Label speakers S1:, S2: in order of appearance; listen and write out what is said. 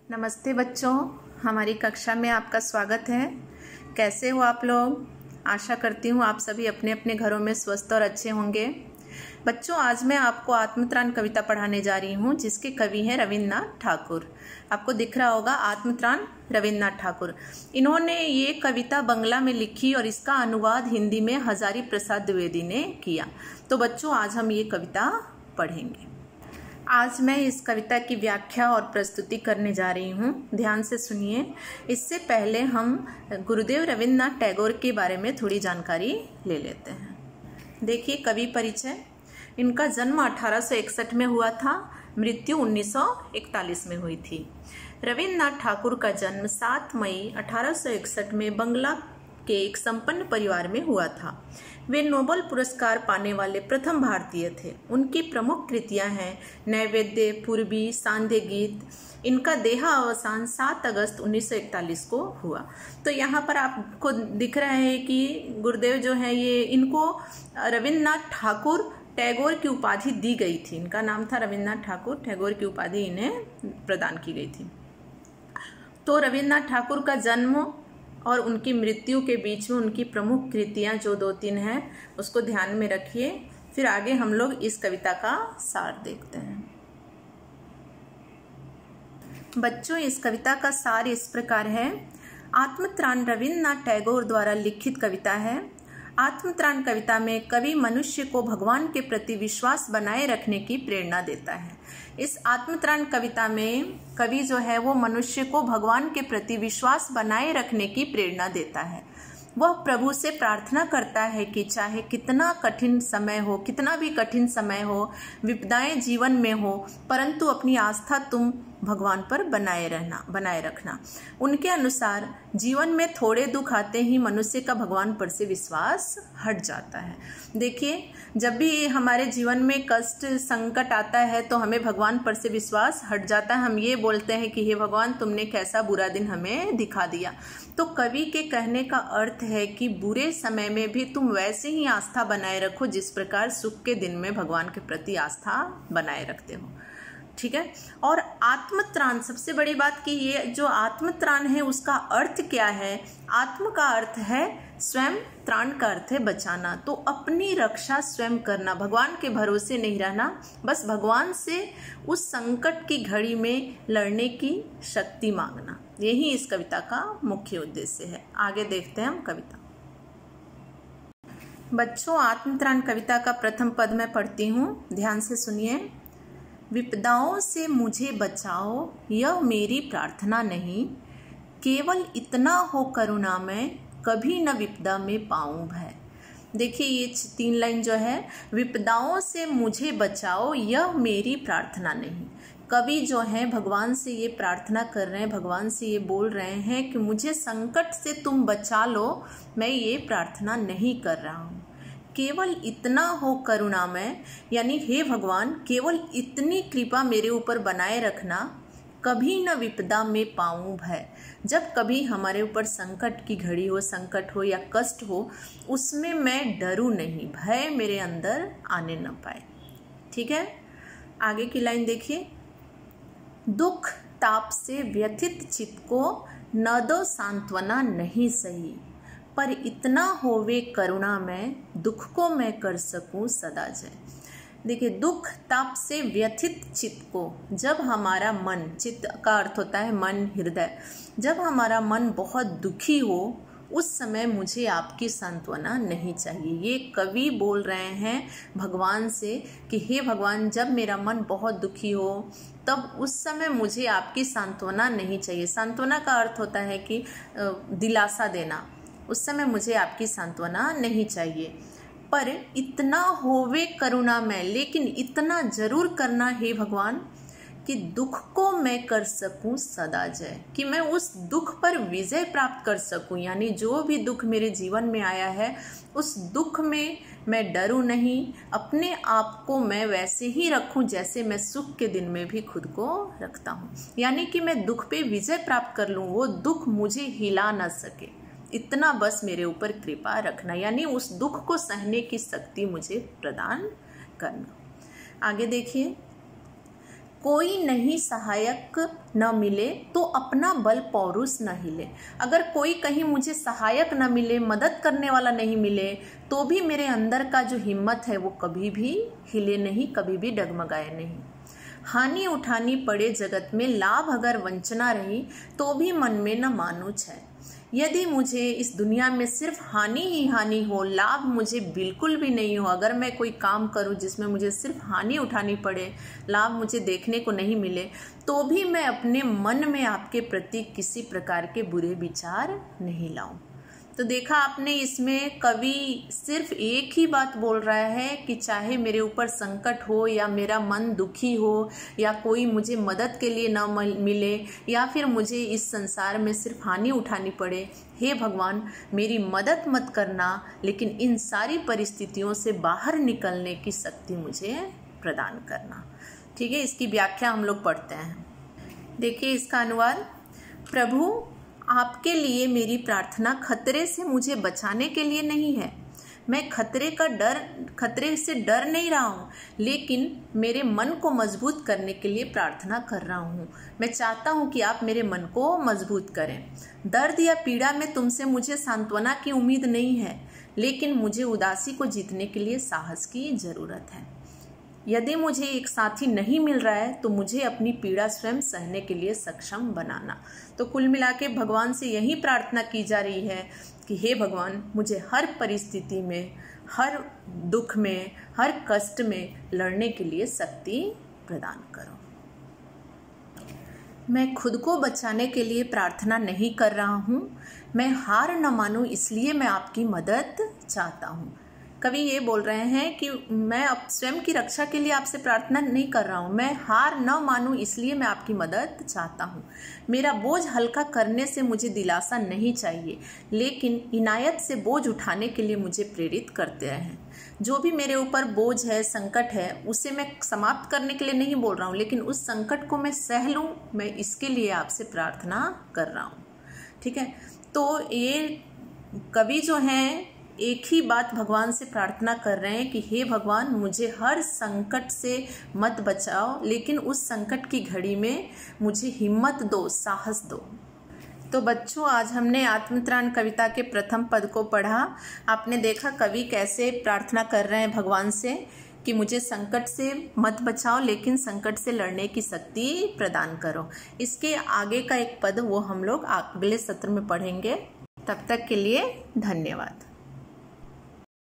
S1: नमस्ते बच्चों, हमारी कक्षा में आपका स्वागत है। कैसे हो आप लोग? आशा करती हूँ आप सभी अपने अपने घरों में स्वस्थ और अच्छे होंगे। बच्चों, आज मैं आपको आत्मत्राण कविता पढ़ाने जा रही हूँ, जिसके कवि हैं रविन्द्रनाथ ठाकुर। आपको दिख रहा होगा आत्मत्राण रविन्द्रनाथ ठाकुर। इन्होंने ये कविता बंगला में लिखी और इसका अनुवाद हिंदी में हजारी प्रसाद द्विवेदी ने किया। तो बच्चों, आज हम ये कविता पढ़ेंगे। आज मैं इस कविता की व्याख्या और प्रस्तुति करने जा रही हूँ, ध्यान से सुनिए। इससे पहले हम गुरुदेव रविन्द्रनाथ टैगोर के बारे में थोड़ी जानकारी ले लेते हैं। देखिए, कवि परिचय। इनका जन्म 1861 में हुआ था, मृत्यु 1941 में हुई थी। रविन्द्रनाथ ठाकुर का जन्म 7 मई 1861 में बंगला के एक संपन्न परिवार में हुआ था। वे नोबेल पुरस्कार पाने वाले प्रथम भारतीय थे। उनकी प्रमुख कृतियां हैं नैवेद्य, पूर्वी, सांध्य गीत। इनका देहावसान 7 अगस्त 1941 को हुआ। तो यहाँ पर आपको दिख रहा है कि गुरुदेव जो है ये इनको रविन्द्रनाथ ठाकुर टैगोर की उपाधि दी गई थी। इनका नाम था रविन्द्रनाथ ठाकुर, टैगोर की उपाधि इन्हें प्रदान की गई थी। तो रविन्द्रनाथ ठाकुर का जन्म और उनकी मृत्यु के बीच में उनकी प्रमुख कृतियां जो 2-3 हैं, उसको ध्यान में रखिए। फिर आगे हम लोग इस कविता का सार देखते हैं। बच्चों, इस कविता का सार इस प्रकार है। आत्मत्राण रविन्द्रनाथ टैगोर द्वारा लिखित कविता है। आत्मत्राण कविता में कवि मनुष्य को भगवान के प्रति विश्वास बनाए रखने की प्रेरणा देता है। इस आत्मत्राण कविता में कवि जो है वो मनुष्य को भगवान के प्रति विश्वास बनाए रखने की प्रेरणा देता है। वह प्रभु से प्रार्थना करता है कि चाहे कितना कठिन समय हो, कितना भी कठिन समय हो, विपदाएं जीवन में हो, परंतु अपनी आस्था तुम भगवान पर बनाए रखना। उनके अनुसार जीवन में थोड़े दुख आते ही मनुष्य का भगवान पर से विश्वास हट जाता है। देखिए, जब भी हमारे जीवन में कष्ट संकट आता है तो हमें भगवान पर से विश्वास हट जाता है। हम ये बोलते हैं कि हे भगवान, तुमने कैसा बुरा दिन हमें दिखा दिया। तो कवि के कहने का अर्थ है कि बुरे समय में भी तुम वैसे ही आस्था बनाए रखो जिस प्रकार सुख के दिन में भगवान के प्रति आस्था बनाए रखते हो। ठीक है। और आत्मत्राण, सबसे बड़ी बात कि ये जो आत्मत्राण है उसका अर्थ क्या है? आत्म का अर्थ है स्वयं, त्राण का अर्थ है बचाना। तो अपनी रक्षा स्वयं करना, भगवान के भरोसे नहीं रहना, बस भगवान से उस संकट की घड़ी में लड़ने की शक्ति मांगना। यही इस कविता का मुख्य उद्देश्य है। आगे देखते हैं हम कविता। बच्चों, आत्मत्राण कविता का प्रथम पद मैं पढ़ती हूँ, ध्यान से सुनिए। विपदाओं से मुझे बचाओ, यह मेरी प्रार्थना नहीं, केवल इतना हो करुणा में, कभी न विपदा में पाऊं भय। देखिए, ये 3 लाइन जो है, विपदाओं से मुझे बचाओ, यह मेरी प्रार्थना नहीं। कवि जो है भगवान से ये प्रार्थना कर रहे हैं, भगवान से ये बोल रहे हैं कि मुझे संकट से तुम बचा लो, मैं ये प्रार्थना नहीं कर रहा हूँ। केवल इतना हो करुणा में, यानी हे भगवान, केवल इतनी कृपा मेरे ऊपर बनाए रखना, कभी न विपदा में पाऊं भय। जब कभी हमारे ऊपर संकट की घड़ी हो, संकट हो या कष्ट हो, उसमें मैं डरूं नहीं, भय मेरे अंदर आने न पाए। ठीक है। आगे की लाइन देखिए। दुख ताप से व्यथित चित्त को न दो सांत्वना नहीं सही, पर इतना होवे करुणा में, दुख को मैं कर सकूं सदा जय। देखिए, दुख ताप से व्यथित चित्त को, जब हमारा मन, चित्त का अर्थ होता है मन, हृदय, जब हमारा मन बहुत दुखी हो, उस समय मुझे आपकी सांत्वना नहीं चाहिए। ये कवि बोल रहे हैं भगवान से कि हे भगवान, जब मेरा मन बहुत दुखी हो तब उस समय मुझे आपकी सांत्वना नहीं चाहिए। सांत्वना का अर्थ होता है कि दिलासा देना। उस समय मुझे आपकी सांत्वना नहीं चाहिए, पर इतना होवे करुणा में, लेकिन इतना जरूर करना हे भगवान कि दुख को मैं कर सकूं सदा जय, कि मैं उस दुख पर विजय प्राप्त कर सकूं। यानी जो भी दुख मेरे जीवन में आया है, उस दुख में मैं डरूं नहीं, अपने आप को मैं वैसे ही रखूं जैसे मैं सुख के दिन में भी खुद को रखता हूं। यानी कि मैं दुख पे विजय प्राप्त कर लूं, वो दुख मुझे हिला ना सके, इतना बस मेरे ऊपर कृपा रखना। यानी उस दुख को सहने की शक्ति मुझे प्रदान करना। आगे देखिए। कोई नहीं सहायक न मिले तो अपना बल पौरुष न हिले। अगर कोई कहीं मुझे सहायक न मिले, मदद करने वाला नहीं मिले, तो भी मेरे अंदर का जो हिम्मत है वो कभी भी हिले नहीं, कभी भी डगमगाए नहीं। हानि उठानी पड़े जगत में, लाभ अगर वंचना रही, तो भी मन में न मानुच है। यदि मुझे इस दुनिया में सिर्फ हानि ही हानि हो, लाभ मुझे बिल्कुल भी नहीं हो, अगर मैं कोई काम करूं जिसमें मुझे सिर्फ हानि उठानी पड़े, लाभ मुझे देखने को नहीं मिले, तो भी मैं अपने मन में आपके प्रति किसी प्रकार के बुरे विचार नहीं लाऊं। तो देखा आपने, इसमें कवि सिर्फ एक ही बात बोल रहा है कि चाहे मेरे ऊपर संकट हो या मेरा मन दुखी हो या कोई मुझे मदद के लिए न मिले या फिर मुझे इस संसार में सिर्फ हानि उठानी पड़े, हे भगवान मेरी मदद मत करना, लेकिन इन सारी परिस्थितियों से बाहर निकलने की शक्ति मुझे प्रदान करना। ठीक है, इसकी व्याख्या हम लोग पढ़ते हैं। देखिए इसका अनुवाद। प्रभु, आपके लिए मेरी प्रार्थना खतरे से मुझे बचाने के लिए नहीं है। मैं खतरे से डर नहीं रहा हूँ, लेकिन मेरे मन को मजबूत करने के लिए प्रार्थना कर रहा हूँ। मैं चाहता हूँ कि आप मेरे मन को मजबूत करें। दर्द या पीड़ा में तुमसे मुझे सांत्वना की उम्मीद नहीं है, लेकिन मुझे उदासी को जीतने के लिए साहस की जरूरत है। यदि मुझे एक साथी नहीं मिल रहा है तो मुझे अपनी पीड़ा स्वयं सहने के लिए सक्षम बनाना। तो कुल मिला के भगवान से यही प्रार्थना की जा रही है कि हे भगवान, मुझे हर परिस्थिति में, हर दुख में, हर कष्ट में लड़ने के लिए शक्ति प्रदान करो। मैं खुद को बचाने के लिए प्रार्थना नहीं कर रहा हूँ, मैं हार न मानूं इसलिए मैं आपकी मदद चाहता हूँ। कवि ये बोल रहे हैं कि मैं अब स्वयं की रक्षा के लिए आपसे प्रार्थना नहीं कर रहा हूँ, मैं हार न मानूं इसलिए मैं आपकी मदद चाहता हूँ। मेरा बोझ हल्का करने से मुझे दिलासा नहीं चाहिए, लेकिन इनायत से बोझ उठाने के लिए मुझे प्रेरित करते रहें। जो भी मेरे ऊपर बोझ है, संकट है, उसे मैं समाप्त करने के लिए नहीं बोल रहा हूँ, लेकिन उस संकट को मैं सह लूँ, मैं इसके लिए आपसे प्रार्थना कर रहा हूँ। ठीक है, तो ये कवि जो हैं एक ही बात भगवान से प्रार्थना कर रहे हैं कि हे भगवान, मुझे हर संकट से मत बचाओ, लेकिन उस संकट की घड़ी में मुझे हिम्मत दो, साहस दो। तो बच्चों, आज हमने आत्मत्राण कविता के प्रथम पद को पढ़ा। आपने देखा कवि कैसे प्रार्थना कर रहे हैं भगवान से कि मुझे संकट से मत बचाओ, लेकिन संकट से लड़ने की शक्ति प्रदान करो। इसके आगे का एक पद वो हम लोग अगले सत्र में पढ़ेंगे। तब तक के लिए धन्यवाद।